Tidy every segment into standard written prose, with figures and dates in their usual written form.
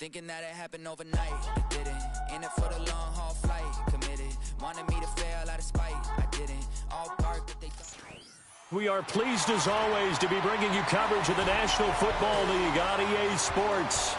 Thinking that it happened overnight, it didn't. In it for the long haul flight, committed. Wanted me to fail out of spite, I didn't. All bark, but they thought. We are pleased as always to be bringing you coverage of the National Football League on EA Sports.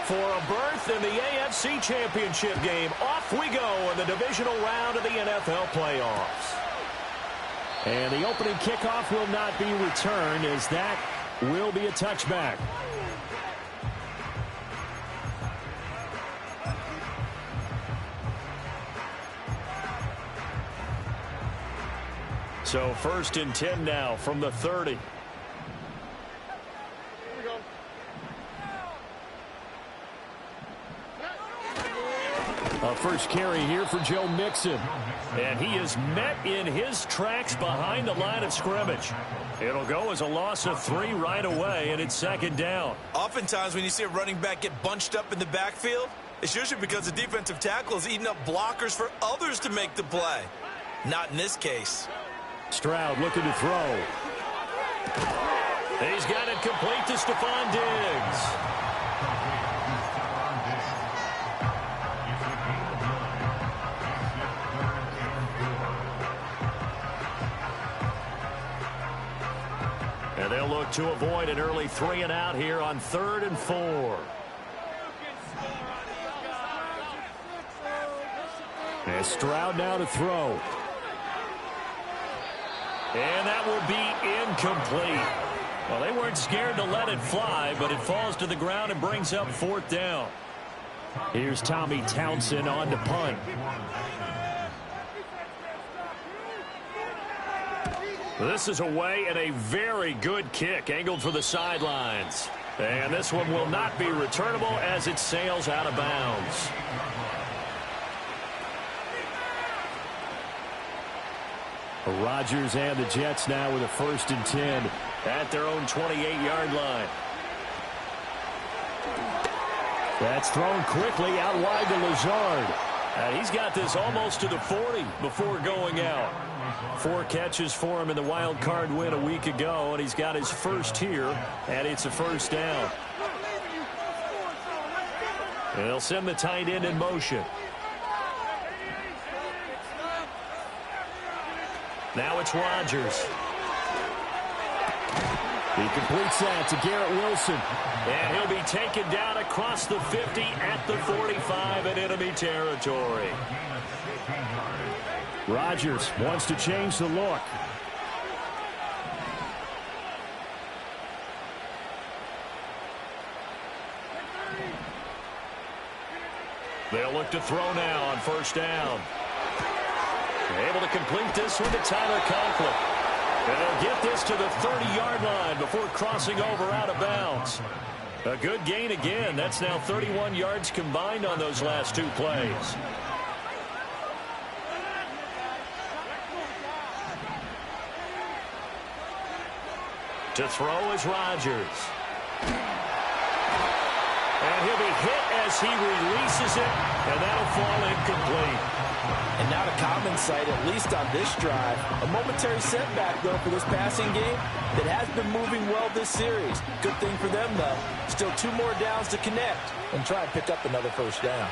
For a berth in the AFC Championship game, off we go in the divisional round of the NFL playoffs. And the opening kickoff will not be returned, as that will be a touchback. So 1st and 10 now from the 30. A first carry here for Joe Mixon. And he is met in his tracks behind the line of scrimmage. It'll go as a loss of 3 right away, and it's 2nd down. Oftentimes when you see a running back get bunched up in the backfield, it's usually because the defensive tackle is eating up blockers for others to make the play. Not in this case. Stroud looking to throw. He's got it complete to Stephon Diggs. And they'll look to avoid an early 3 and out here on 3rd and 4. And Stroud now to throw. And that will be incomplete. Well, they weren't scared to let it fly, but it falls to the ground and brings up 4th down. Here's Tommy Townsend on to punt. This is away and a very good kick angled for the sidelines. And this one will not be returnable as it sails out of bounds. Rodgers and the Jets now with a 1st and 10 at their own 28-yard line. That's thrown quickly out wide to Lazard. And he's got this almost to the 40 before going out. 4 catches for him in the wild card win a week ago, and he's got his first here, and it's a 1st down. And they'll send the tight end in motion. Now it's Rodgers. He completes that to Garrett Wilson. And he'll be taken down across the 50 at the 45 in enemy territory. Rodgers wants to change the look. They'll look to throw now on 1st down. Able to complete this one to Tyler Conklin. And they'll get this to the 30-yard line before crossing over out of bounds. A good gain again. That's now 31 yards combined on those last 2 plays. To throw is Rodgers. And he'll be hit as he releases it, and that'll fall incomplete. And not a common sight, at least on this drive. A momentary setback, though, for this passing game that has been moving well this series. Good thing for them, though. Still 2 more downs to connect and try and pick up another 1st down.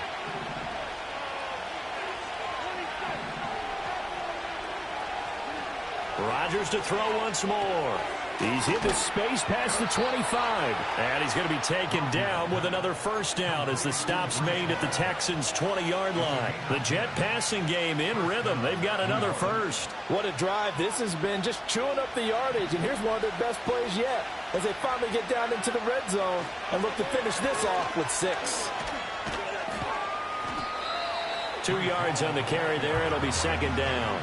Rodgers to throw once more. He's into space past the 25. And he's going to be taken down with another 1st down as the stop's made at the Texans' 20-yard line. The Jet passing game in rhythm. They've got another 1st. What a drive this has been, just chewing up the yardage. And here's one of their best plays yet as they finally get down into the red zone and look to finish this off with 6. 2 yards on the carry there. It'll be 2nd down.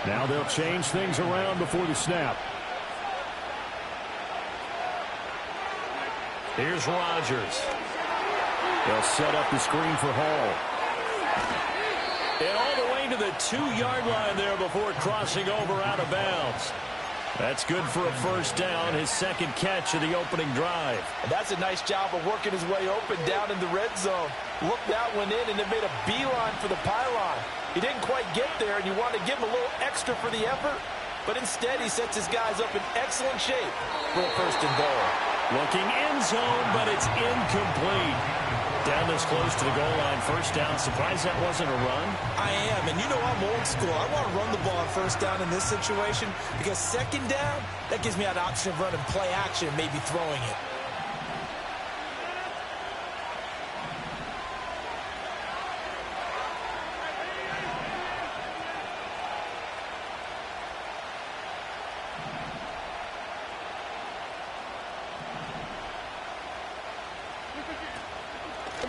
Now they'll change things around before the snap. Here's Rodgers. They'll set up the screen for Hall. And all the way to the 2-yard line there before crossing over out of bounds. That's good for a first down, his second catch of the opening drive. And that's a nice job of working his way open down in the red zone. Looked that one in and it made a beeline for the pylon. He didn't quite get there, and you want to give him a little extra for the effort, but instead he sets his guys up in excellent shape for a first and goal. Looking end zone, but it's incomplete. Down this close to the goal line, first down. Surprised that wasn't a run? I am, and you know I'm old school. I want to run the ball on first down in this situation because second down, that gives me an option of running play action and maybe throwing it.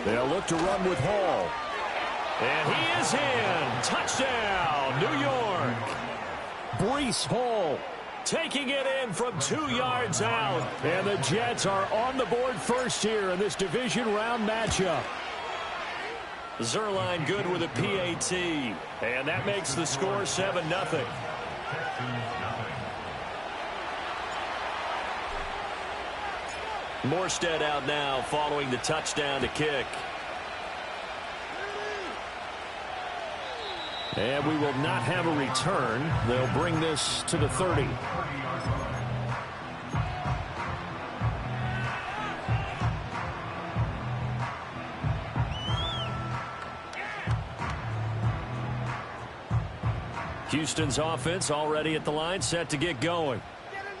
They'll look to run with Hall. And he is in. Touchdown, New York. Breece Hall taking it in from 2 yards out. And the Jets are on the board first here in this division round matchup. Zuerlein good with a PAT. And that makes the score 7-0. Morstead out now following the touchdown to kick. And we will not have a return. They'll bring this to the 30. Houston's offense already at the line, set to get going.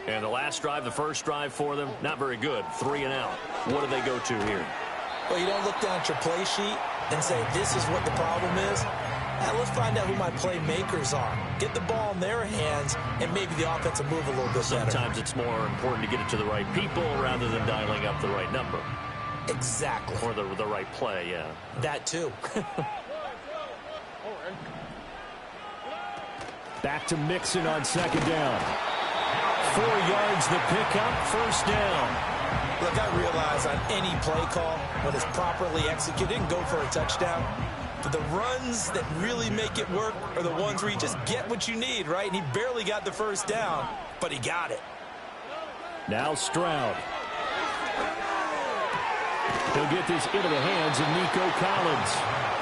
And the last drive, the first drive for them, not very good. 3 and out. What do they go to here? Well, you don't look down at your play sheet and say, this is what the problem is. Now, let's find out who my playmakers are. Get the ball in their hands, and maybe the offense will move a little bit better. Sometimes it's more important to get it to the right people rather than dialing up the right number. Exactly. Or the right play, yeah. That, too. Back to Mixon on second down. 4 yards the pickup, first down. Look, I realize on any play call, when it's properly executed, and go for a touchdown. But the runs that really make it work are the ones where you just get what you need, right? And he barely got the first down, but he got it. Now Stroud. He'll get this into the hands of Nico Collins.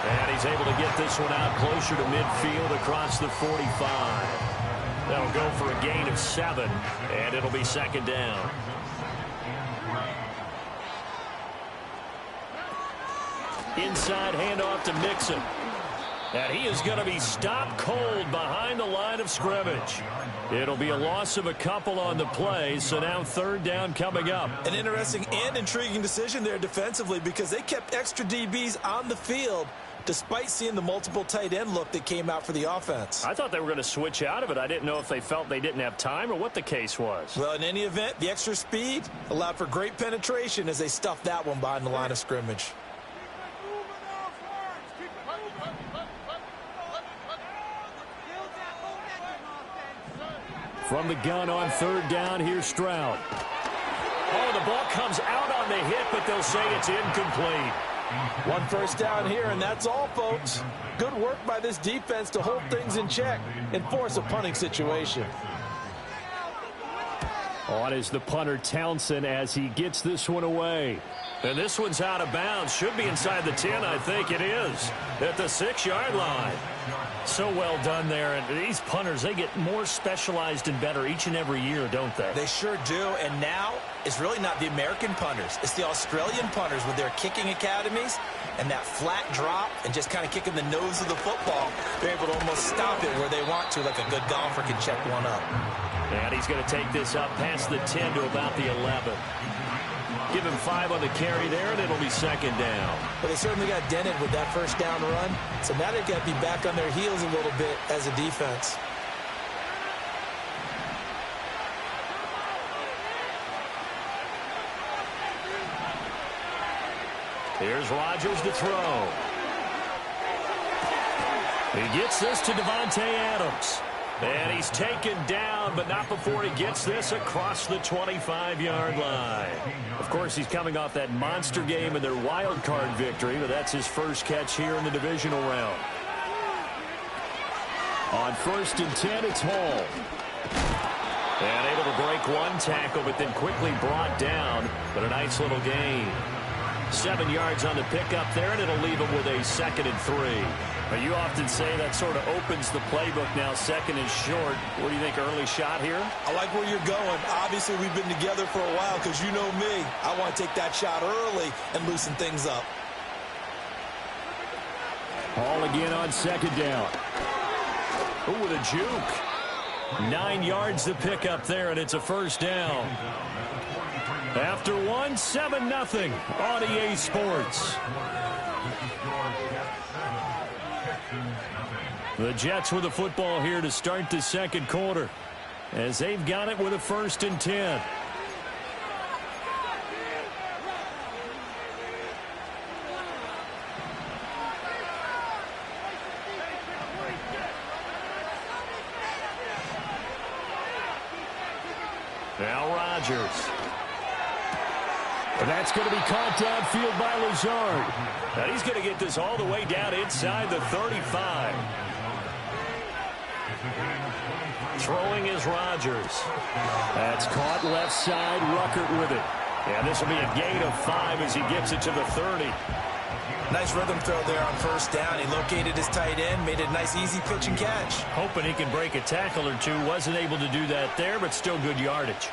And he's able to get this one out closer to midfield across the 45. That'll go for a gain of 7, and it'll be second down. Inside handoff to Mixon. And he is going to be stopped cold behind the line of scrimmage. It'll be a loss of a couple on the play, so now third down coming up. An interesting and intriguing decision there defensively because they kept extra DBs on the field despite seeing the multiple tight end look that came out for the offense. I thought they were going to switch out of it. I didn't know if they felt they didn't have time or what the case was. Well, in any event, the extra speed allowed for great penetration as they stuffed that one behind the line of scrimmage. From the gun on third down, here's Stroud. Oh, the ball comes out on the hit, but they'll say it's incomplete. One first down here, and that's all, folks. Good work by this defense to hold things in check and force a punting situation. On is the punter Townsend as he gets this one away. And this one's out of bounds. Should be inside the 10, I think it is. At the 6-yard line. So well done there. And these punters, they get more specialized and better each and every year, don't they? They sure do. And now it's really not the American punters. It's the Australian punters with their kicking academies and that flat drop and just kind of kicking the nose of the football. They're able to almost stop it where they want to, like a good golfer can check one up. And he's going to take this up past the 10 to about the 11. Give him 5 on the carry there, and it'll be second down. But they certainly got dented with that first down run. So now they've got to be back on their heels a little bit as a defense. Here's Rodgers to throw. He gets this to Davante Adams. And he's taken down, but not before he gets this across the 25-yard line. Of course, he's coming off that monster game in their wild card victory, but that's his first catch here in the divisional round. On 1st and 10, it's Hall. And able to break one tackle, but then quickly brought down. But a nice little gain. 7 yards on the pickup there, and it'll leave him with a 2nd and 3. But you often say that sort of opens the playbook now, 2nd and short. What do you think, early shot here? I like where you're going. Obviously, we've been together for a while because you know me. I want to take that shot early and loosen things up. Hall again on 2nd down. Oh, with a juke. 9 yards to pick up there, and it's a 1st down. After one, 7-0 on EA Sports. The Jets with the football here to start the 2nd quarter, as they've got it with a 1st and 10. Now Rodgers. And that's going to be caught downfield by Lazard. Now he's going to get this all the way down inside the 35. Throwing is Rodgers. That's caught left side. Ruckert with it. And this will be a gain of 5 as he gets it to the 30. Nice rhythm throw there on 1st down. He located his tight end, made a nice easy pitch and catch. Hoping he can break a tackle or two. Wasn't able to do that there, but still good yardage.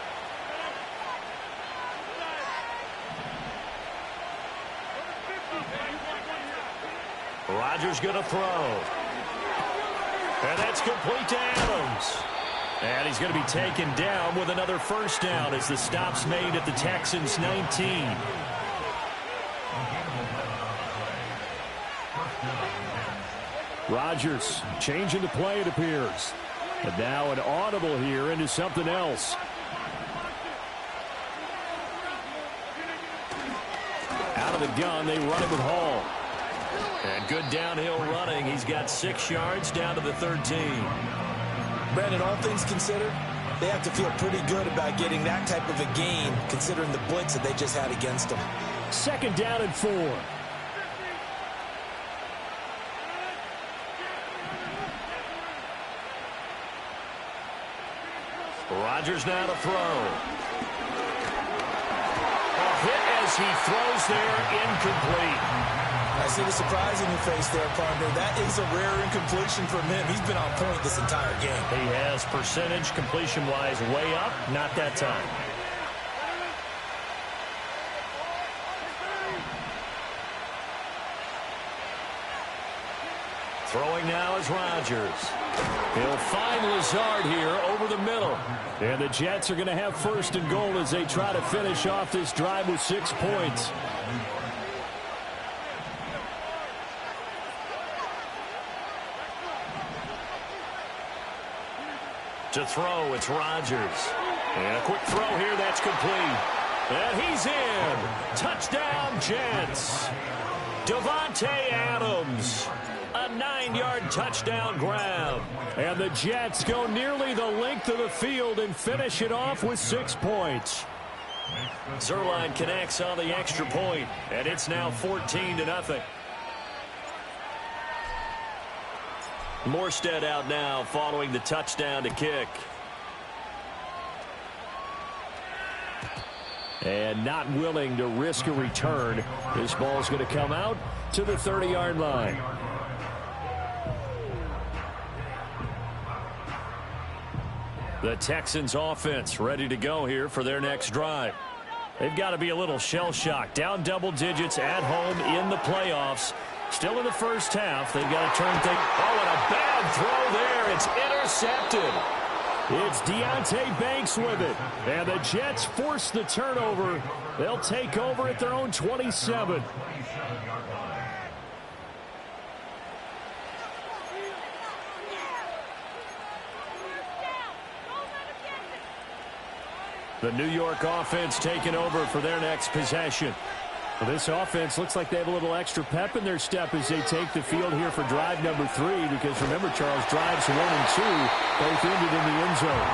Rodgers going to throw. And that's complete to Adams. And he's going to be taken down with another 1st down as the stop's made at the Texans' 19. Rodgers changing the play, it appears. And now an audible here into something else. Out of the gun, they run it with Hall. And good downhill running. He's got 6 yards down to the 13. Brandon, all things considered, they have to feel pretty good about getting that type of a gain, considering the blitz that they just had against them. 2nd down and 4. Rodgers now to throw. A hit as he throws there, incomplete. I see the surprise in your face there, partner. That is a rare incompletion from him. He's been on point this entire game. He has percentage completion-wise way up, not that time. Throwing now is Rodgers. He'll find Lazard here over the middle. And the Jets are going to have 1st and goal as they try to finish off this drive with 6 points. To throw, it's Rodgers. And a quick throw here, that's complete. And he's in. Touchdown, Jets. Davante Adams. A 9-yard touchdown grab. And the Jets go nearly the length of the field and finish it off with 6 points. Zuerlein connects on the extra point, and it's now 14-0. Morstead out now following the touchdown to kick. And not willing to risk a return. This ball's going to come out to the 30-yard line. The Texans offense ready to go here for their next drive. They've got to be a little shell-shocked. Down double digits at home in the playoffs. Still in the first half. They've got to turn things. Oh, and a bad throw there. It's intercepted. It's Deonte Banks with it. And the Jets force the turnover. They'll take over at their own 27. The New York offense taking over for their next possession. Well, this offense looks like they have a little extra pep in their step as they take the field here for drive number 3, because remember, Charles, drives 1 and 2 both ended in the end zone.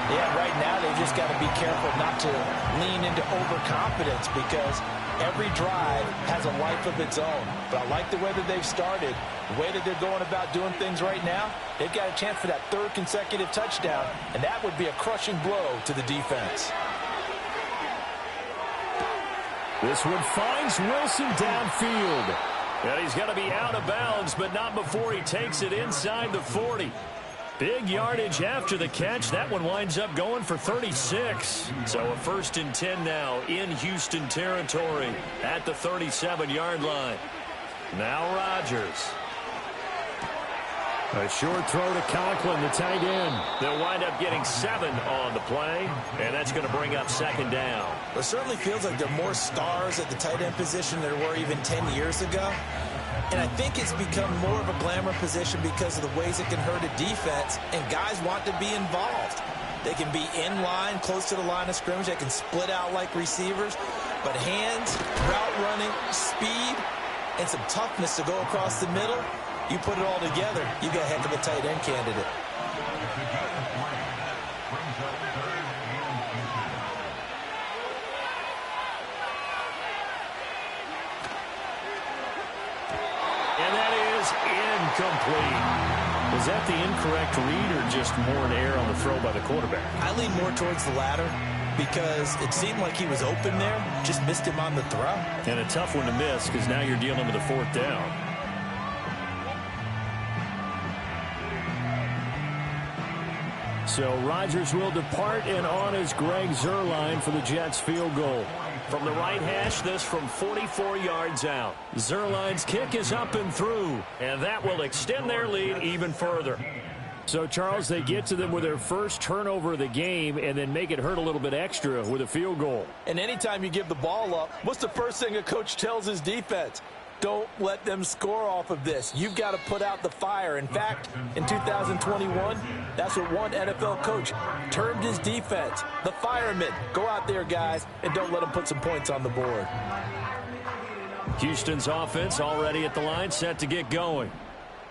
Yeah, right now they just got to be careful not to lean into overconfidence, because every drive has a life of its own. But I like the way that they've started, the way that they're going about doing things right now. They've got a chance for that 3rd consecutive touchdown, and that would be a crushing blow to the defense. This one finds Wilson downfield. And he's going to be out of bounds, but not before he takes it inside the 40. Big yardage after the catch. That one winds up going for 36. So a 1st and 10 now in Houston territory at the 37-yard line. Now Rodgers. A short throw to Conklin, the tight end. They'll wind up getting 7 on the play, and that's going to bring up 2nd down. It certainly feels like there are more stars at the tight end position than there were even 10 years ago. And I think it's become more of a glamour position because of the ways it can hurt a defense, and guys want to be involved. They can be in line, close to the line of scrimmage. They can split out like receivers. But hands, route running, speed, and some toughness to go across the middle, you put it all together, you got a heck of a tight end candidate. And that is incomplete. Was that the incorrect read or just more an error on the throw by the quarterback? I lean more towards the latter because it seemed like he was open there, just missed him on the throw. And a tough one to miss because now you're dealing with a 4th down. So Rodgers will depart, and on is Greg Zuerlein for the Jets field goal. From the right hash, this from 44 yards out. Zuerlein's kick is up and through, and that will extend their lead even further. So, Charles, they get to them with their first turnover of the game and then make it hurt a little bit extra with a field goal. And anytime you give the ball up, what's the first thing a coach tells his defense? Don't let them score off of this. You've got to put out the fire. In fact, in 2021, that's what one NFL coach termed his defense. The firemen. Go out there, guys, and don't let them put some points on the board. Houston's offense already at the line, set to get going.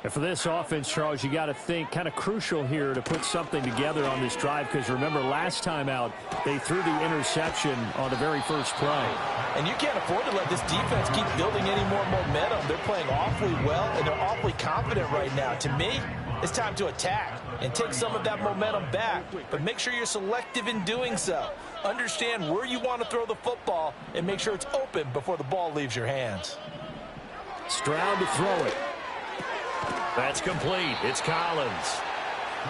And for this offense, Charles, you got to think kind of crucial here to put something together on this drive, because remember last time out they threw the interception on the very first play. And you can't afford to let this defense keep building any more momentum. They're playing awfully well, and they're awfully confident right now. To me, it's time to attack and take some of that momentum back, but make sure you're selective in doing so. Understand where you want to throw the football and make sure it's open before the ball leaves your hands. Stroud to throw it. That's complete. It's Collins.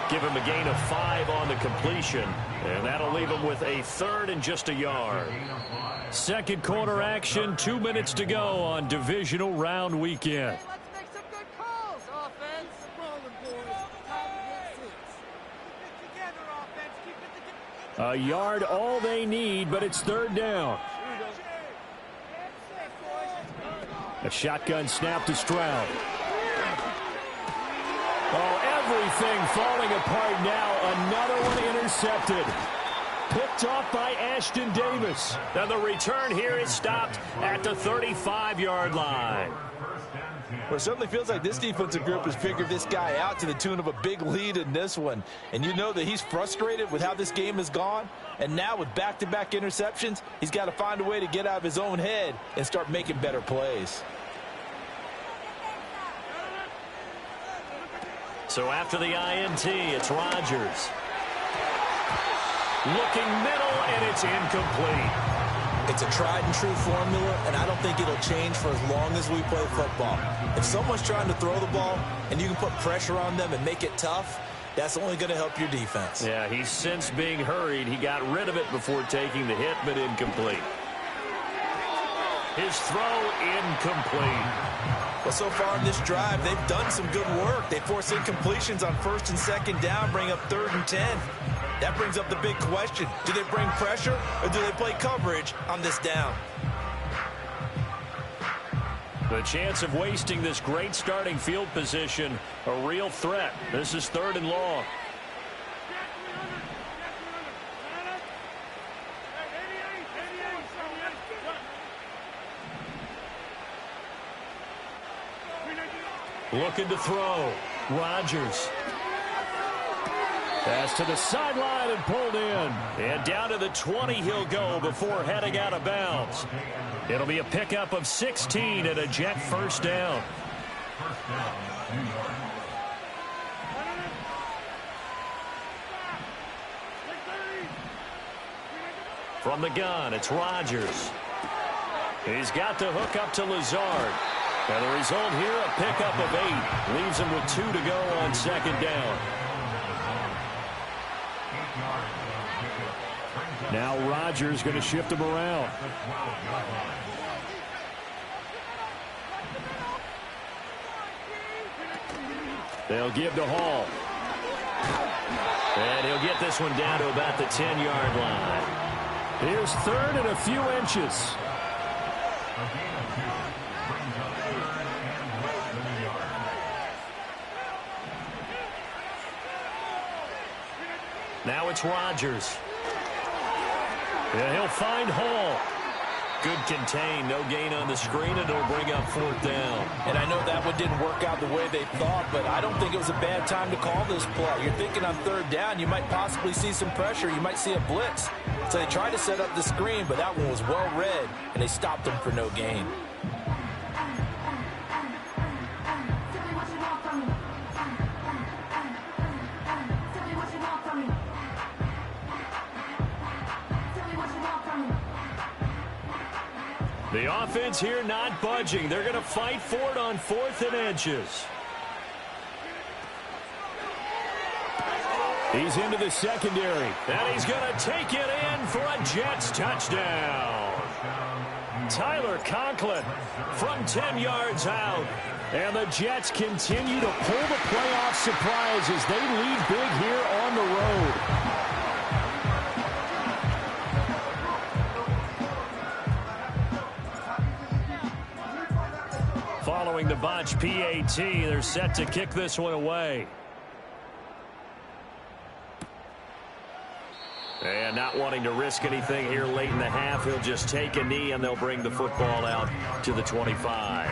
Give him a gain of 5 on the completion, and that'll leave him with a 3rd and just a yard. Second quarter action, 2 minutes to go on divisional round weekend. Let's make some good calls, offense. Rolling, boys. Time to get 6. Keep it together, offense. Keep it together. A yard all they need, but it's 3rd down. A shotgun snap to Stroud. Oh, everything falling apart now. Another one intercepted. Picked off by Ashton Davis. Now the return here is stopped at the 35-yard line. Well, it certainly feels like this defensive group has figured this guy out to the tune of a big lead in this one. And you know that he's frustrated with how this game has gone. And now with back-to-back interceptions, he's got to find a way to get out of his own head and start making better plays. So after the INT, it's Rodgers. Looking middle, and it's incomplete. It's a tried-and-true formula, and I don't think it'll change for as long as we play football. If someone's trying to throw the ball and you can put pressure on them and make it tough, that's only going to help your defense. Yeah, he's since being hurried. He got rid of it before taking the hit, but incomplete. His throw incomplete. Well, so far in this drive, they've done some good work. They force incompletions on 1st and 2nd down, bring up 3rd and 10. That brings up the big question. Do they bring pressure or do they play coverage on this down? The chance of wasting this great starting field position, a real threat. This is 3rd and long. Looking to throw. Rodgers. Pass to the sideline and pulled in. And down to the 20 he'll go before heading out of bounds. It'll be a pickup of 16 and a Jet first down. From the gun, it's Rodgers. He's got the hook up to Lazard. And the result here, a pickup of 8. Leaves him with 2 to go on second down. Now Rodgers going to shift him around. They'll give to Hall. And he'll get this one down to about the 10-yard line. Here's third and a few inches. Now it's Rodgers. And he'll find Hall. Good contain, no gain on the screen, and it'll bring up 4th down. And I know that one didn't work out the way they thought, but I don't think it was a bad time to call this play. You're thinking on 3rd down, you might possibly see some pressure. You might see a blitz. So they tried to set up the screen, but that one was well read, and they stopped them for no gain. The offense here not budging. They're going to fight for it on 4th and inches. He's into the secondary. And he's going to take it in for a Jets touchdown. Tyler Conklin from 10 yards out. And the Jets continue to pull the playoff surprise as they lead big here on the road. Following the botch PAT, they're set to kick this one away. And not wanting to risk anything here late in the half, he'll just take a knee and they'll bring the football out to the 25.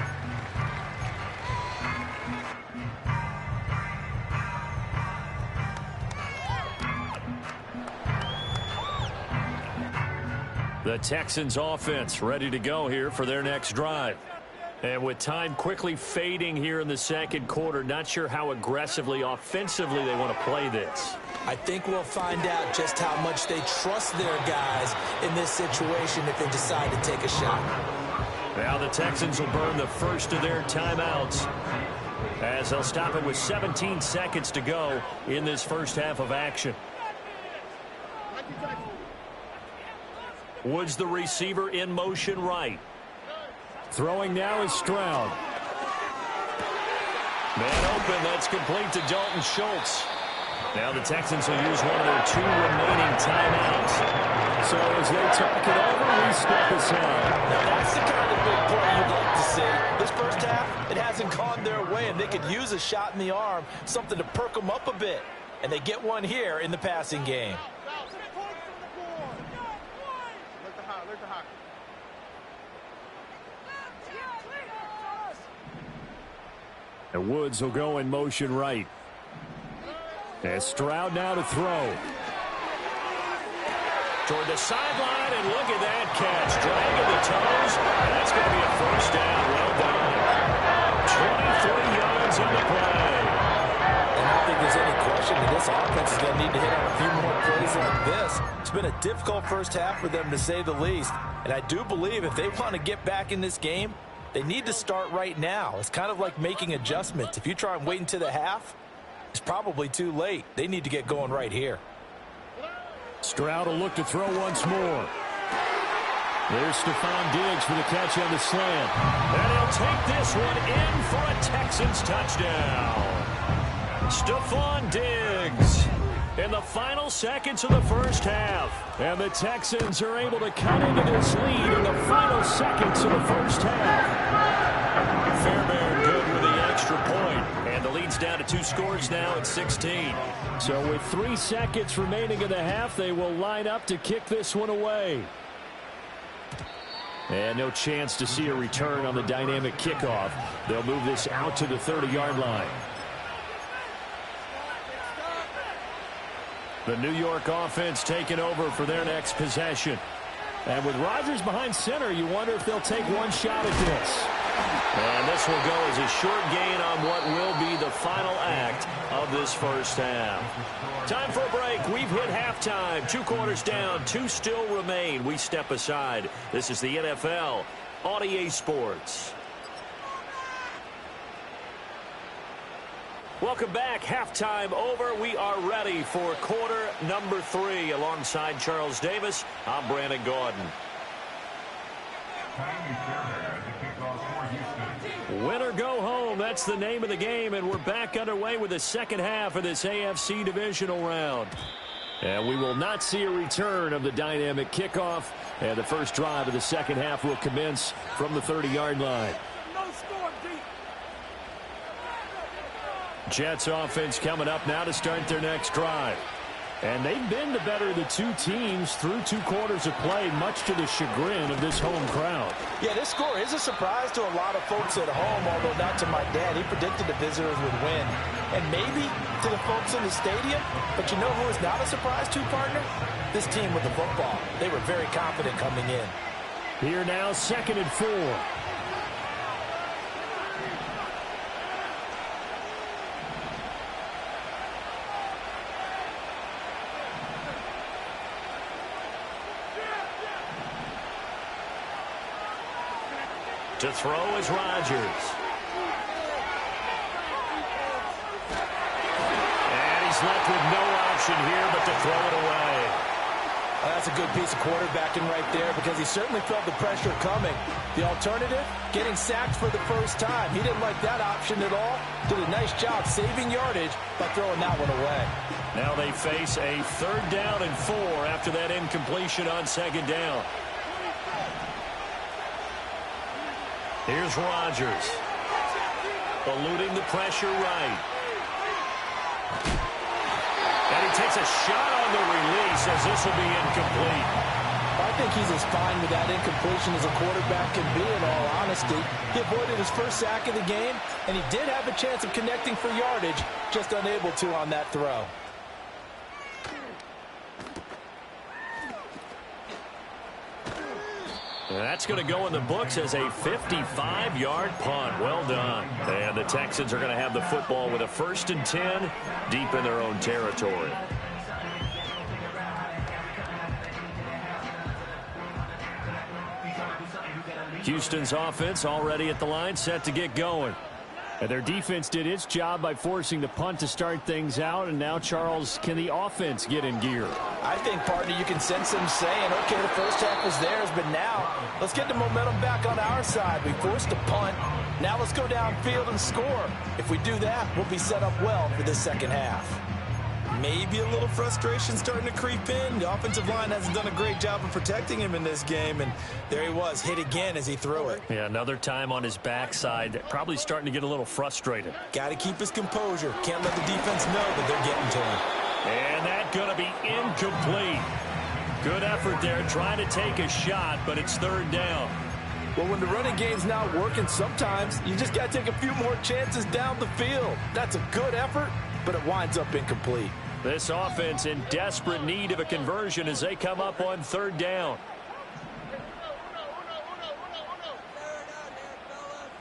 The Texans offense ready to go here for their next drive. And with time quickly fading here in the second quarter, not sure how aggressively, offensively they want to play this. I think we'll find out just how much they trust their guys in this situation if they decide to take a shot. Now the Texans will burn the first of their timeouts as they'll stop it with 17 seconds to go in this first half of action. Woods the receiver in motion right. Throwing now is Stroud. Man open, that's complete to Dalton Schultz. Now the Texans will use one of their 2 remaining timeouts. So as they talk it over, we step aside. Now that's the kind of big play you'd like to see. This first half, it hasn't gone their way, and they could use a shot in the arm, something to perk them up a bit. And they get one here in the passing game. And Woods will go in motion right. As Stroud now to throw. Toward the sideline, and look at that catch. Dragging the toes. And that's going to be a first down. Well done. 23 yards on the play. And I don't think there's any question that this offense is going to need to hit on a few more plays like this. It's been a difficult first half for them, to say the least. And I do believe if they want to get back in this game, they need to start right now. It's kind of like making adjustments. If you try and wait until the half, it's probably too late. They need to get going right here. Stroud will look to throw once more. There's Stephon Diggs for the catch on the slant. And he'll take this one in for a Texans touchdown. Stephon Diggs in the final seconds of the first half. And the Texans are able to cut into this lead in the final seconds of the first half. Fairbairn good with the extra point. And the lead's down to 2 scores now at 16. So with 3 seconds remaining in the half, they will line up to kick this one away. And no chance to see a return on the dynamic kickoff. They'll move this out to the 30-yard line. The New York offense taking over for their next possession. And with Rodgers behind center, you wonder if they'll take one shot at this. And this will go as a short gain on what will be the final act of this first half. Time for a break. We've hit halftime. 2 quarters down. 2 still remain. We step aside. This is the NFL on EA Sports. Welcome back. Halftime over. We are ready for quarter number 3. Alongside Charles Davis, I'm Brandon Gaudin. Win or go home, that's the name of the game, and we're back underway with the second half of this AFC divisional round. And we will not see a return of the dynamic kickoff, and the first drive of the second half will commence from the 30-yard line. Jets offense coming up now to start their next drive. And they've been the better of the 2 teams through 2 quarters of play, much to the chagrin of this home crowd. Yeah, this score is a surprise to a lot of folks at home, although not to my dad. He predicted the visitors would win. And maybe to the folks in the stadium. But you know who is not a surprise to, partner? This team with the football. They were very confident coming in. Here now, 2nd and 4. To throw is Rodgers. And he's left with no option here but to throw it away. Well, that's a good piece of quarterbacking right there because he certainly felt the pressure coming. The alternative, getting sacked for the first time. He didn't like that option at all. Did a nice job saving yardage by throwing that one away. Now they face a 3rd down and 4 after that incompletion on 2nd down. Here's Rodgers, eluding the pressure right. And he takes a shot on the release as this will be incomplete. I think he's as fine with that incompletion as a quarterback can be, in all honesty. He avoided his first sack of the game, and he did have a chance of connecting for yardage, just unable to on that throw. That's going to go in the books as a 55-yard punt. Well done. And the Texans are going to have the football with a 1st and 10 deep in their own territory. Houston's offense already at the line, set to get going. And their defense did its job by forcing the punt to start things out. And now, Charles, can the offense get in gear? I think, partner, you can sense them saying, okay, the first half was theirs, but now let's get the momentum back on our side. We forced a punt. Now let's go downfield and score. If we do that, we'll be set up well for the second half. Maybe a little frustration starting to creep in. The offensive line hasn't done a great job of protecting him in this game, and there he was, hit again as he threw it. Yeah, another time on his backside, probably starting to get a little frustrated. Got to keep his composure. Can't let the defense know that they're getting to him. And that's going to be incomplete. Good effort there, trying to take a shot, but it's 3rd down. Well, when the running game's not working, sometimes you just got to take a few more chances down the field. That's a good effort, but it winds up incomplete. This offense in desperate need of a conversion as they come up on 3rd down.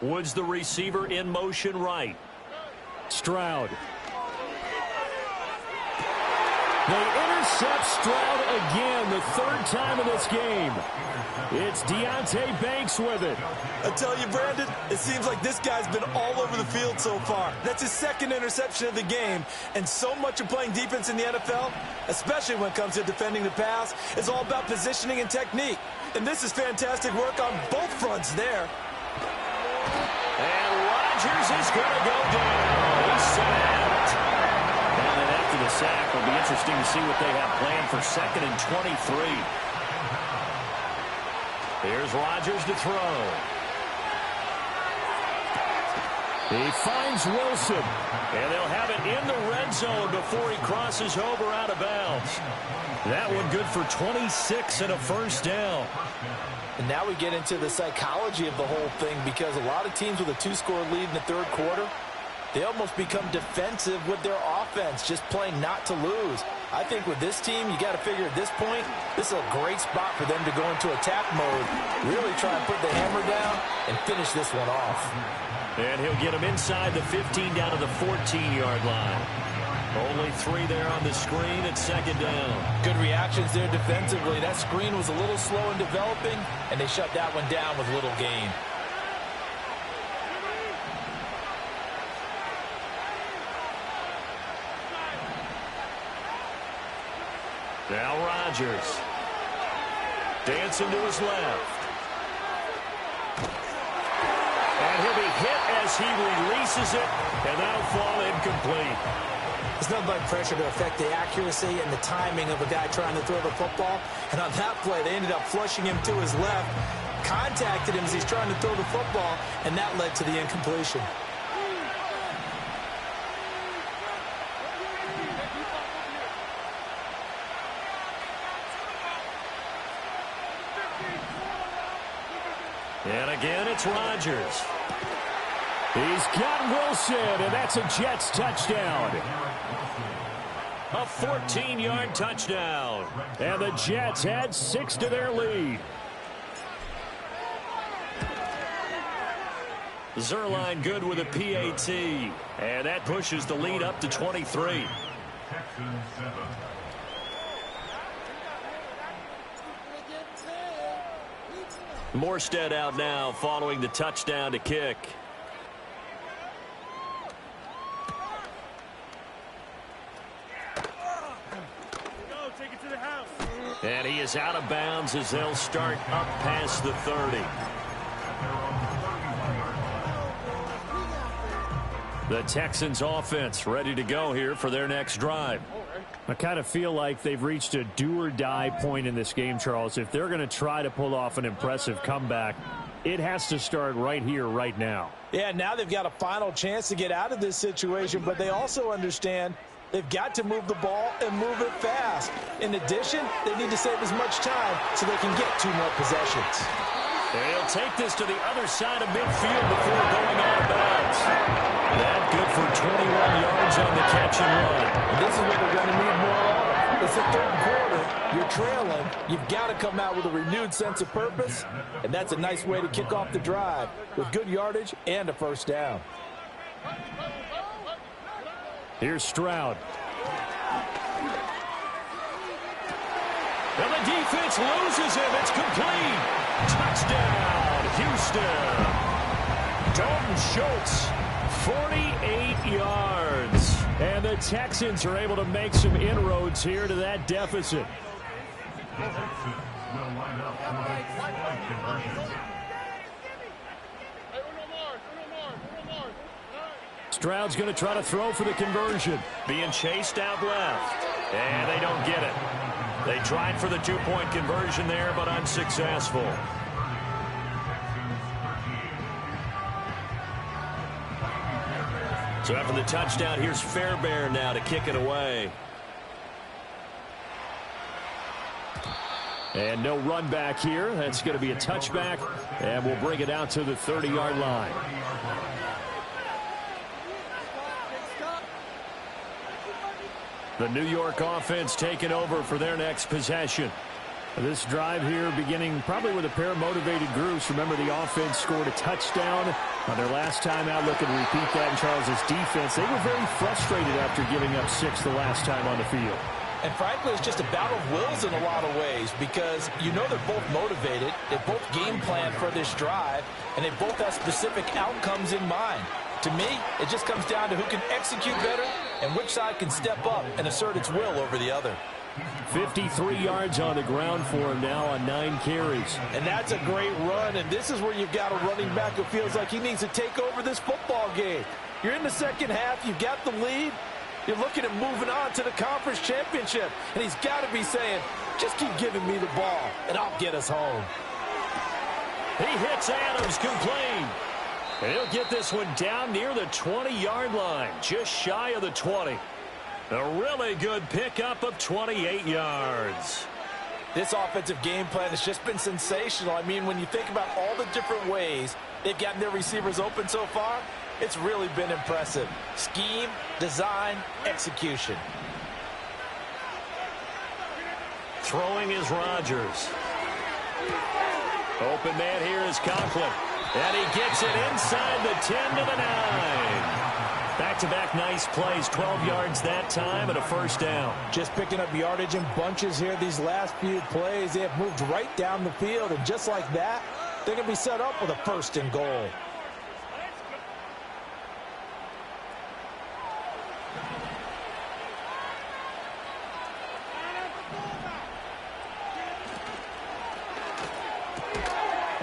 Woods, the receiver, in motion right. Stroud. They intercept Stroud again, the 3rd time in this game. It's Deonte Banks with it. I tell you, Brandon, it seems like this guy's been all over the field so far. That's his 2nd interception of the game. And so much of playing defense in the NFL, especially when it comes to defending the pass, is all about positioning and technique. And this is fantastic work on both fronts there. And Rodgers is going to go down. He's sacked. And then after the sack, it'll be interesting to see what they have planned for 2nd and 23. Here's Rodgers to throw. He finds Wilson, and they'll have it in the red zone before he crosses over out of bounds. That one good for 26 and a first down. And now we get into the psychology of the whole thing, because a lot of teams with a 2-score lead in the third quarter, they almost become defensive with their offense, just playing not to lose. I think with this team, you got to figure at this point, this is a great spot for them to go into attack mode, really try and put the hammer down and finish this one off. And he'll get him inside the 15 down to the 14-yard line. Only 3 there on the screen at second down. Good reactions there defensively. That screen was a little slow in developing, and they shut that one down with little gain. Now Rodgers. Dancing to his left. And he'll be hit as he releases it, and that'll fall incomplete. There's nothing like pressure to affect the accuracy and the timing of a guy trying to throw the football. And on that play, they ended up flushing him to his left, contacted him as he's trying to throw the football, and that led to the incompletion. And again, it's Rodgers. He's got Wilson, and that's a Jets touchdown. A 14-yard touchdown. And the Jets add 6 to their lead. Zuerlein good with a PAT. And that pushes the lead up to 23. Morstead out now following the touchdown to kick. And he is out of bounds as they'll start up past the 30. The Texans offense ready to go here for their next drive. I kind of feel like they've reached a do-or-die point in this game, Charles. If they're going to try to pull off an impressive comeback, it has to start right here, right now. Yeah, now they've got a final chance to get out of this situation, but they also understand they've got to move the ball and move it fast. In addition, they need to save as much time so they can get 2 more possessions. They'll take this to the other side of midfield before going out of bounds. That good for 21 yards on the catch and run. And this is what they're going to need more of. It's the third quarter. You're trailing. You've got to come out with a renewed sense of purpose, and that's a nice way to kick off the drive with good yardage and a first down. Here's Stroud. And the defense loses him. It's complete. Touchdown, Houston. Dalton Schultz, 48 yards. And the Texans are able to make some inroads here to that deficit. Stroud's going to try to throw for the conversion. Being chased out left. And they don't get it. They tried for the 2-point conversion there, but unsuccessful. So after the touchdown, here's Fairbairn now to kick it away. And no run back here. That's going to be a touchback, and we'll bring it out to the 30-yard line. The New York offense taking over for their next possession. This drive here beginning probably with a pair of motivated groups. Remember, the offense scored a touchdown on their last time out. Looking to repeat that in Charles's defense. They were very frustrated after giving up 6 the last time on the field. And frankly, it's just a battle of wills in a lot of ways, because you know they're both motivated. They both game plan for this drive, and they both have specific outcomes in mind. To me, it just comes down to who can execute better and which side can step up and assert its will over the other. 53 yards on the ground for him now on 9 carries. And that's a great run, and this is where you've got a running back who feels like he needs to take over this football game. You're in the second half, you've got the lead, you're looking at moving on to the conference championship, and he's got to be saying, just keep giving me the ball, and I'll get us home. He hits Adams, complete. And he'll get this one down near the 20-yard line, just shy of the 20. A really good pickup of 28 yards. This offensive game plan has just been sensational. I mean, when you think about all the different ways they've gotten their receivers open so far, it's really been impressive. Scheme, design, execution. Throwing is Rodgers. Open man here is Conklin. And he gets it inside the 10 to the 9. Back-to-back nice plays, 12 yards that time and a first down. Just picking up yardage in bunches here these last few plays. They have moved right down the field, and just like that, they're going to be set up with a first and goal.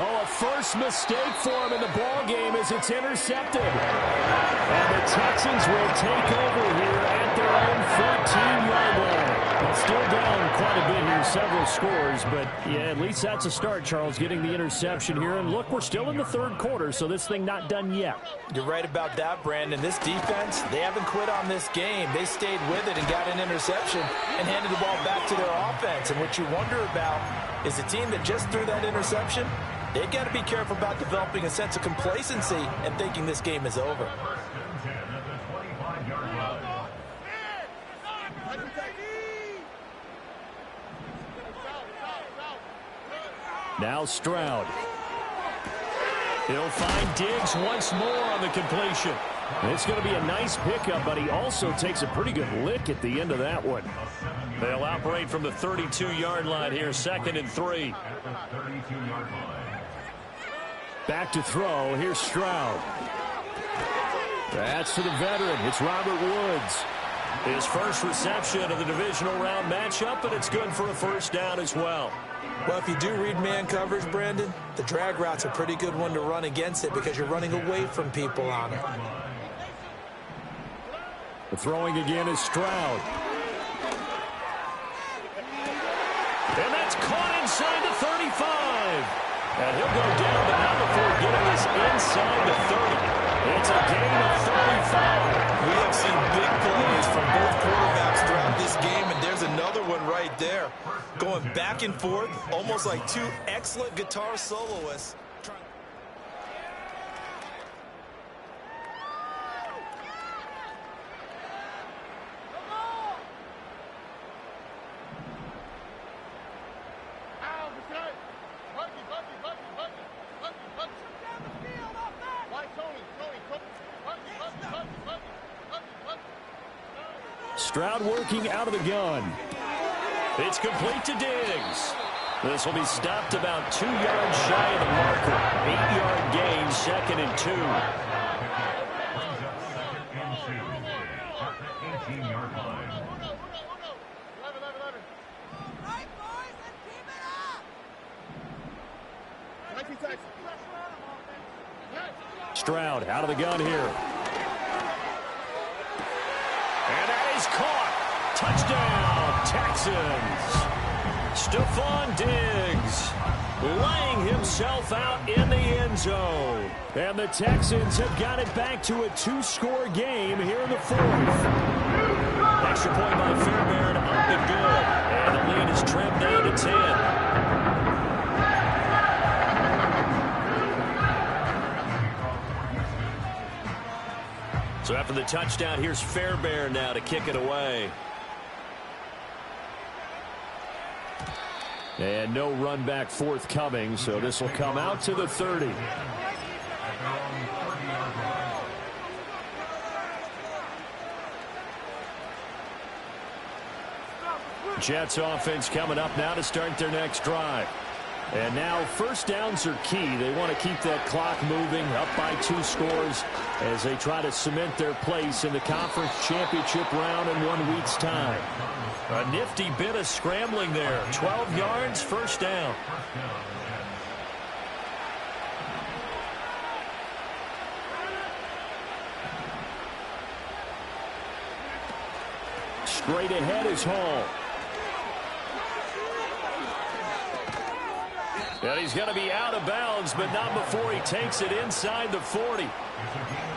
Oh, a first mistake for him in the ball game as it's intercepted. And the Texans will take over here at their own 14-yard line. Well, still down quite a bit here, several scores, but yeah, at least that's a start, Charles, getting the interception here. And look, we're still in the third quarter, so this thing not done yet. You're right about that, Brandon. This defense, they haven't quit on this game. They stayed with it and got an interception and handed the ball back to their offense. And what you wonder about is a team that just threw that interception, they've got to be careful about developing a sense of complacency and thinking this game is over. Now Stroud. He'll find Diggs once more on the completion. It's going to be a nice pickup, but he also takes a pretty good lick at the end of that one. They'll operate from the 32-yard line here, 2nd and 3. Back to throw. Here's Stroud. That's to the veteran. It's Robert Woods. His first reception of the divisional round matchup, and it's good for a first down as well. Well, if you do read man coverage, Brandon, the drag route's a pretty good one to run against it because you're running away from people on it. The throwing again is Stroud. And that's caught inside the 35. And he'll go down, but not before getting this inside the 30. It's a gain of 35. We have seen big plays from both quarterbacks throughout this game, and there's another one right there. Going back and forth, almost like two excellent guitar soloists. Stroud working out of the gun. It's complete to Diggs. This will be stopped about 2 yards shy of the marker. 8-yard gain, 2nd and 2. Stroud out of the gun here. And that is caught. Touchdown, Texans. Stephon Diggs laying himself out in the end zone. And the Texans have got it back to a 2-score game here in the 4th. Extra point by Fairbairn, up and good. And the lead is trimmed down to 10. So after the touchdown, here's Fairbairn now to kick it away. And no run back forthcoming, so this will come out to the 30. Jets offense coming up now to start their next drive. And now first downs are key. They want to keep that clock moving, up by 2 scores as they try to cement their place in the conference championship round in 1 week's time. A nifty bit of scrambling there. 12 yards, first down. Straight ahead is Hall. And he's going to be out of bounds, but not before he takes it inside the 40.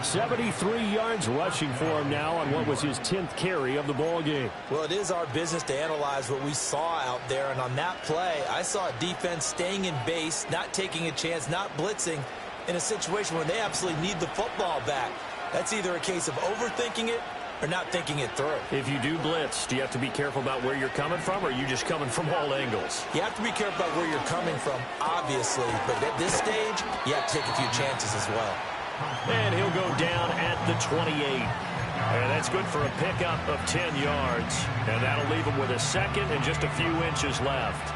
73 yards rushing for him now on what was his 10th carry of the ball game. Well, it is our business to analyze what we saw out there, and on that play, I saw a defense staying in base, not taking a chance, not blitzing in a situation where they absolutely need the football back. That's either a case of overthinking it or not thinking it through. If you do blitz, do you have to be careful about where you're coming from, or are you just coming from all angles? You have to be careful about where you're coming from, obviously, but at this stage, you have to take a few chances as well. And he'll go down at the 28. And that's good for a pickup of 10 yards. And that'll leave him with a second and just a few inches left.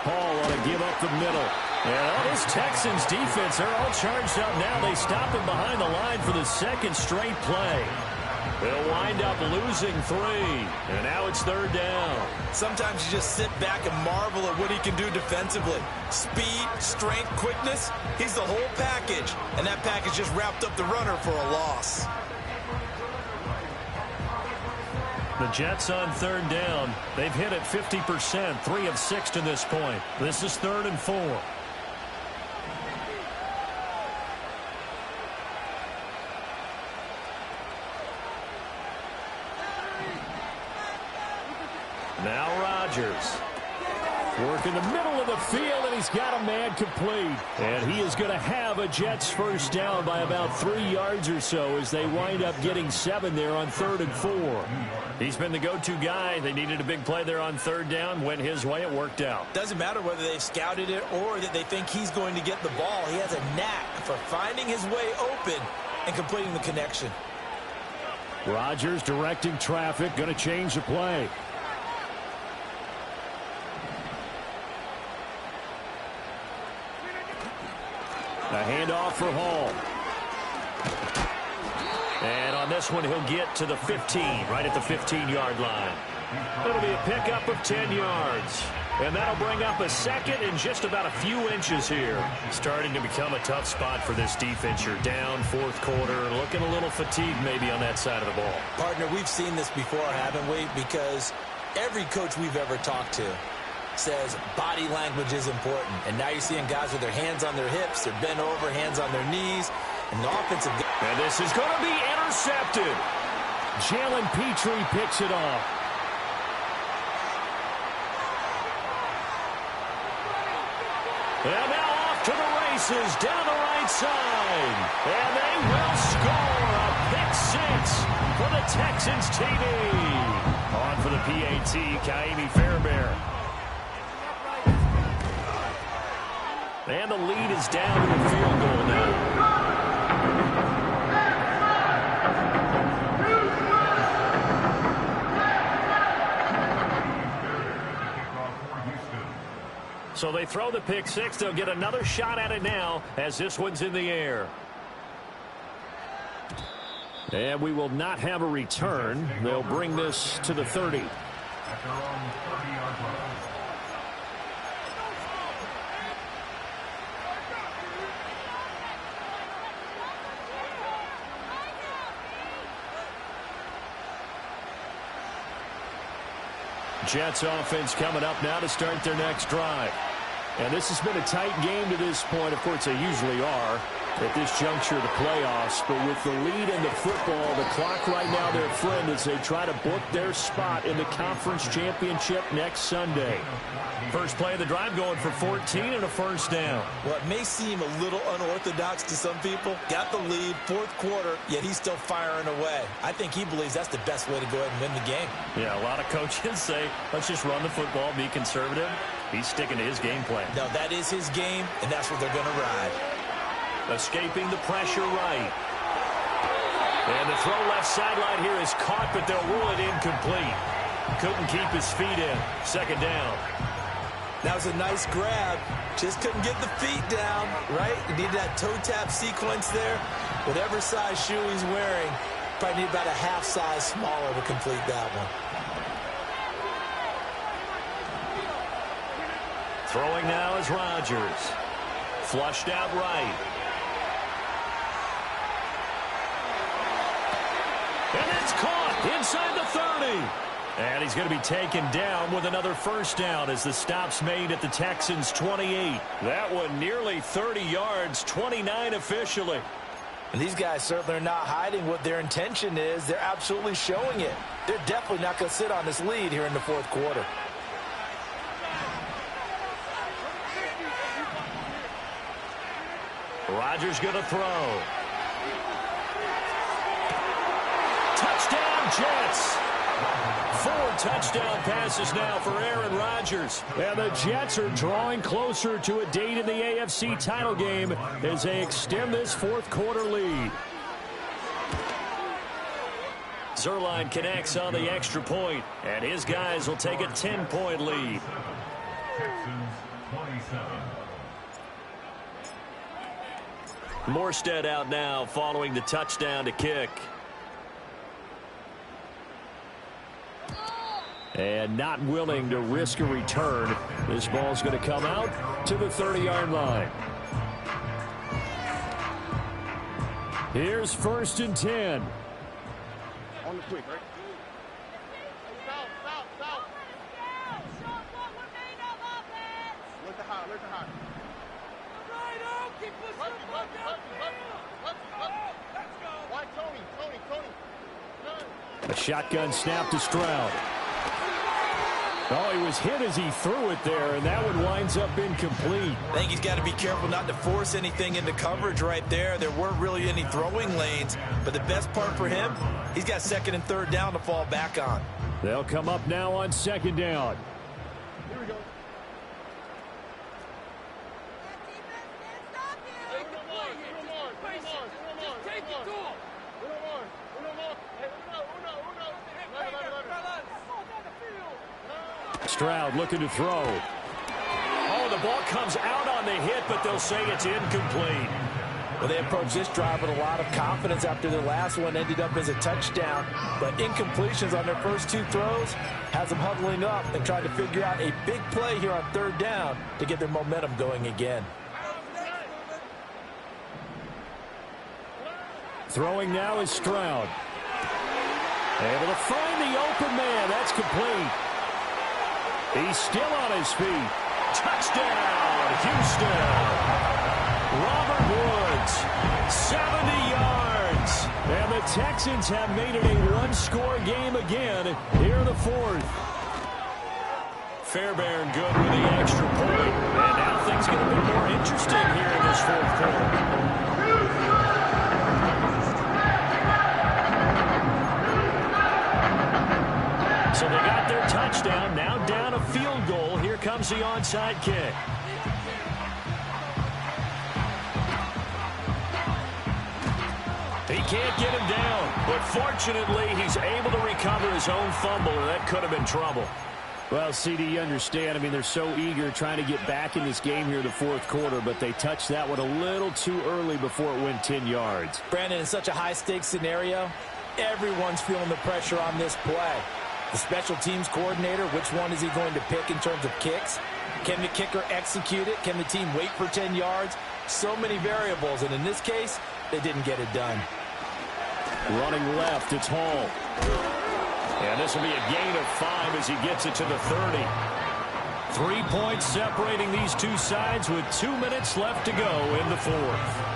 Hall want to give up the middle. And this Texans defense, they're all charged up now. They stop him behind the line for the second straight play. They'll wind up losing 3. And now it's 3rd down. Sometimes you just sit back and marvel at what he can do defensively. Speed, strength, quickness. He's the whole package. And that package just wrapped up the runner for a loss. The Jets on 3rd down. They've hit it 50%, 3 of 6 to this point. This is 3rd and 4. Now Rodgers. Work in the middle of the field, and he's got a man complete. And he is going to have a Jets first down by about 3 yards or so as they wind up getting 7 there on 3rd and 4. He's been the go-to guy. They needed a big play there on 3rd down. Went his way. It worked out. Doesn't matter whether they've scouted it or that they think he's going to get the ball. He has a knack for finding his way open and completing the connection. Rodgers directing traffic. Going to change the play. A handoff for Hall. And on this one, he'll get to the 15, right at the 15-yard line. It'll be a pickup of 10 yards. And that'll bring up a second in just about a few inches here. Starting to become a tough spot for this defense. You're down 4th quarter, looking a little fatigued maybe on that side of the ball. Partner, we've seen this before, haven't we? Because every coach we've ever talked to says body language is important. And now you're seeing guys with their hands on their hips, they're bent over, hands on their knees, and the offensive... And this is going to be intercepted. Jalen Petrie picks it off. And now off to the races, down the right side. And they will score a pick 6 for the Texans TD. On for the PAT, Ka'imi Fairbairn. And the lead is down to a field goal now. So they throw the pick 6. They'll get another shot at it now as this one's in the air. And we will not have a return. They'll bring this to the 30. Jets offense coming up now to start their next drive. And this has been a tight game to this point. Of course, they usually are at this juncture of the playoffs. But with the lead in the football, the clock right now their friend as they try to book their spot in the conference championship next Sunday. First play of the drive going for 14 and a first down. Well, it may seem a little unorthodox to some people. Got the lead, 4th quarter, yet he's still firing away. I think he believes that's the best way to go ahead and win the game. Yeah, a lot of coaches say, let's just run the football, be conservative. He's sticking to his game plan. No, that is his game, and that's what they're going to ride. Escaping the pressure right. And the throw left sideline here is caught, but they'll rule it incomplete. Couldn't keep his feet in. 2nd down. That was a nice grab. Just couldn't get the feet down, right? You need that toe tap sequence there. Whatever size shoe he's wearing, probably need about a half size smaller to complete that one. Throwing now is Rodgers. Flushed out right. And it's caught inside the 30. And he's going to be taken down with another first down as the stop's made at the Texans' 28. That one nearly 30 yards, 29 officially. And these guys certainly are not hiding what their intention is. They're absolutely showing it. They're definitely not going to sit on this lead here in the fourth quarter. Rodgers going to throw. Touchdown, Jets. 4 touchdown passes now for Aaron Rodgers. And the Jets are drawing closer to a date in the AFC title game as they extend this fourth quarter lead. Zuerlein connects on the extra point, and his guys will take a 10-point lead. Morstead out now following the touchdown to kick. And not willing to risk a return. This ball's going to come out to the 30-yard line. Here's 1st and 10. On the quick, right? South. Let the high. Why Tony? A shotgun snap to Stroud. Oh, he was hit as he threw it there, and that one winds up incomplete. I think he's got to be careful not to force anything into coverage right there. There weren't really any throwing lanes, but the best part for him, he's got 2nd and 3rd down to fall back on. They'll come up now on 2nd down. Here we go. Stroud looking to throw. Oh, the ball comes out on the hit, but they'll say it's incomplete. Well, they approached this drive with a lot of confidence after their last one ended up as a touchdown. But incompletions on their first 2 throws has them huddling up and trying to figure out a big play here on 3rd down to get their momentum going again. Throwing now is Stroud. Able to find the open man. That's complete. He's still on his feet. Touchdown, Houston. Robert Woods, 70 yards. And the Texans have made it a one-score game again here in the 4th. Fairbairn good with the extra point. And now things get a bit more interesting here in this 4th quarter. So they got their touchdown, now down a field goal. Here comes the onside kick. He can't get him down, but fortunately he's able to recover his own fumble, and that could have been trouble. Well, CD, you understand. I mean, they're so eager trying to get back in this game here in the 4th quarter, but they touched that one a little too early before it went 10 yards. Brandon, in such a high-stakes scenario, everyone's feeling the pressure on this play. The special teams coordinator, which one is he going to pick in terms of kicks? Can the kicker execute it? Can the team wait for 10 yards? So many variables, and in this case, they didn't get it done. Running left, it's Hall. And this will be a gain of 5 as he gets it to the 30. 3 points separating these two sides with 2 minutes left to go in the 4th.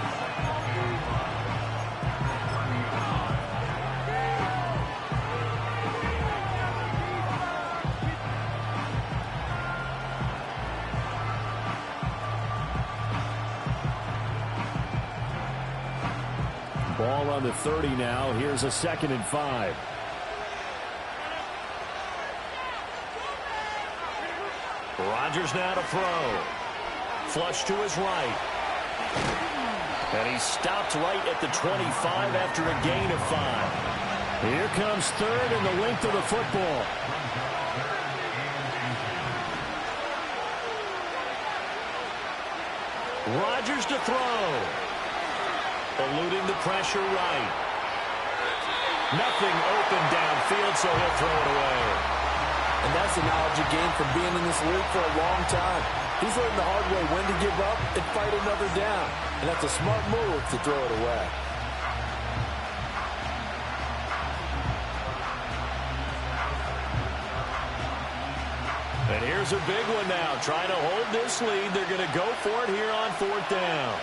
Ball on the 30 now. Here's a 2nd and 5. Rodgers now to throw. Flush to his right. And he stopped right at the 25 after a gain of 5. Here comes 3rd and the length of the football. Rodgers to throw. Eluding the pressure right. Nothing open downfield, so he'll throw it away. And that's the knowledge you gain from being in this league for a long time. He's learned the hard way when to give up and fight another down. And that's a smart move to throw it away. And here's a big one now. Trying to hold this lead. They're going to go for it here on 4th down.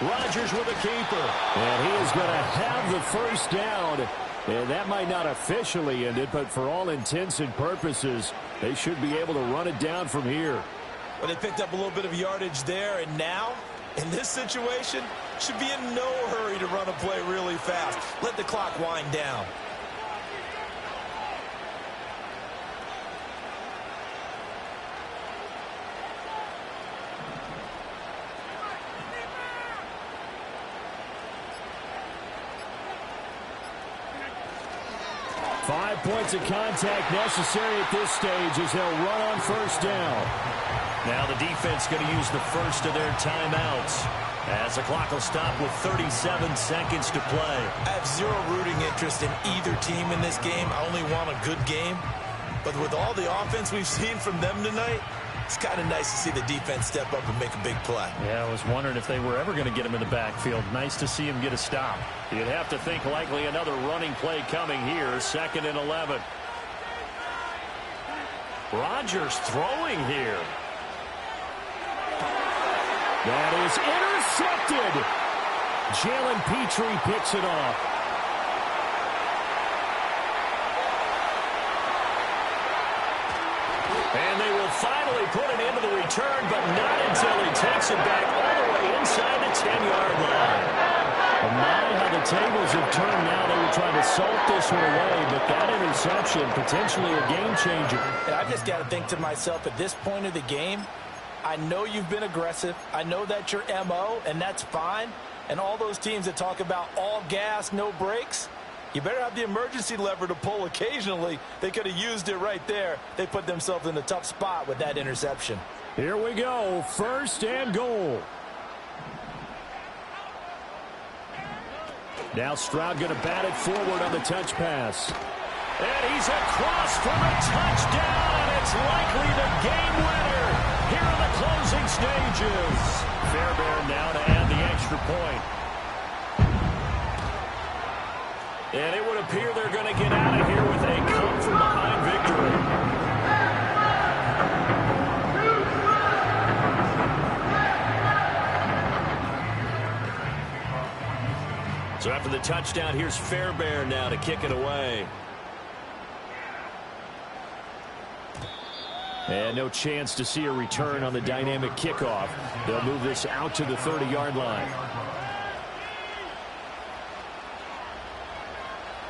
Rodgers with a keeper. And he is going to have the first down. And that might not officially end it, but for all intents and purposes, they should be able to run it down from here. Well, they picked up a little bit of yardage there, and now, in this situation, should be in no hurry to run a play really fast. Let the clock wind down. Five points of contact necessary at this stage as they'll run on first down. Now the defense going to use the first of their timeouts as the clock will stop with 37 seconds to play. I have zero rooting interest in either team in this game. I only want a good game. But with all the offense we've seen from them tonight, it's kind of nice to see the defense step up and make a big play. Yeah, I was wondering if they were ever going to get him in the backfield. Nice to see him get a stop. You'd have to think likely another running play coming here. 2nd and 11. Rodgers throwing here. That is intercepted. Jalen Petrie picks it off. And they will finally put it into the return, but not until he takes it back all the way inside the 10-yard line. My, how the tables have turned now. They were trying to salt this one away, but that interception, potentially a game changer. And I just got to think to myself, at this point of the game, I know you've been aggressive. I know that's your MO, and that's fine. And all those teams that talk about all gas, no brakes, you better have the emergency lever to pull occasionally. They could have used it right there. They put themselves in a tough spot with that interception. Here we go. 1st and goal. Now Stroud going to bat it forward on the touch pass. And he's across for a touchdown, and it's likely the game winner here in the closing stages. Fairbairn now to add the extra point. And it would appear they're going to get out of here with a come-from-behind victory. So after the touchdown, here's Fairbairn now to kick it away. And no chance to see a return on the dynamic kickoff. They'll move this out to the 30-yard line.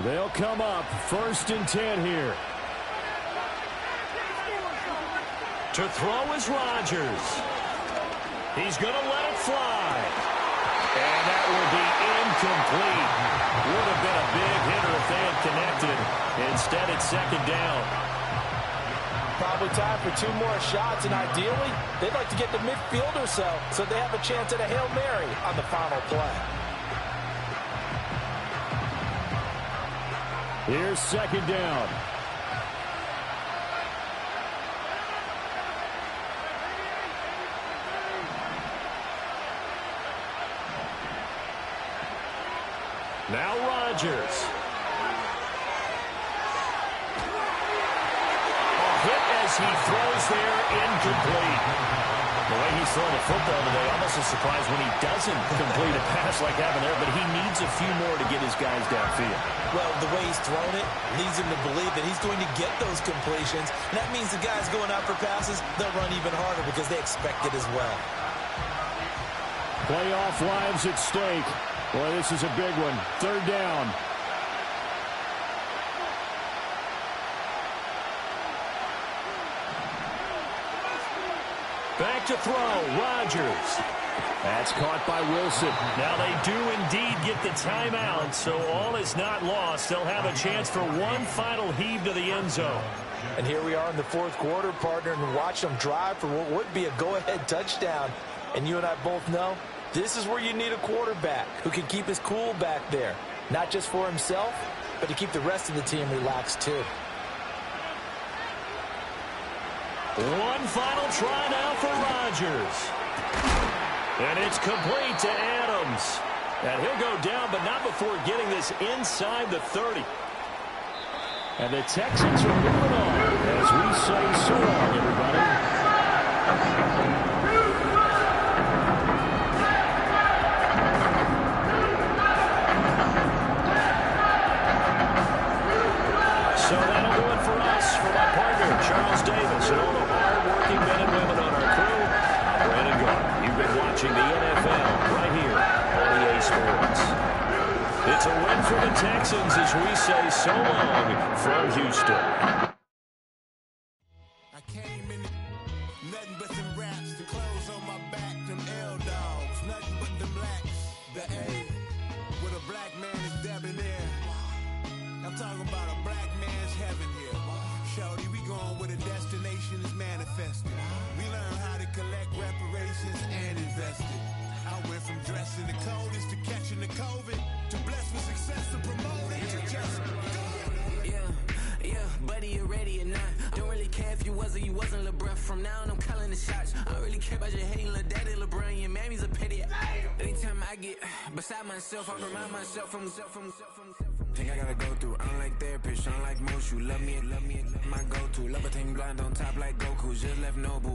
They'll come up 1st and 10 here. To throw is Rodgers. He's going to let it fly. And that will be incomplete. Would have been a big hitter if they had connected. Instead, it's 2nd down. Probably time for 2 more shots, and ideally, they'd like to get to midfield or so they have a chance at a Hail Mary on the final play. Here's 2nd down. Now Rodgers. He throws there, incomplete. The way he's throwing the football today, almost a surprise when he doesn't complete a pass like having there, but he needs a few more to get his guys downfield. Well, the way he's thrown it leads him to believe that he's going to get those completions. And that means the guys going out for passes, they'll run even harder because they expect it as well. Playoff lives at stake. Boy, this is a big one. 3rd down. Back to throw, Rodgers. That's caught by Wilson. Now they do indeed get the timeout, so all is not lost. They'll have a chance for one final heave to the end zone. And here we are in the 4th quarter, partner, and watch them drive for what would be a go-ahead touchdown. And you and I both know this is where you need a quarterback who can keep his cool back there. Not just for himself, but to keep the rest of the team relaxed too. One final try now for Rodgers. And it's complete to Adams. And he'll go down, but not before getting this inside the 30. And the Texans are moving on as we say so long, everybody. the Texans as we say so long from Houston. I came in nothing but them raps, the clothes on my back, them L-dogs, nothing but them blacks. The A, with a black man is debonair. I'm talking about a black man's heaven here. Shorty, we going where the destination is manifested. We learn how to collect reparations and invest it. I went from dressing the coldest to catching the COVID, to blessed with success to promote it, to just do it. Yeah, buddy, you ready or not? Don't really care if you was or you wasn't LeBron. From now on, I'm calling the shots. I don't really care about your hating little daddy LeBron. Your mammy's a petty. Anytime I get beside myself, I remind myself from Think I gotta go through. I don't like therapists, I don't like most. You love me, my go-to. Love a thing blind on top like Goku. Just left Nobu.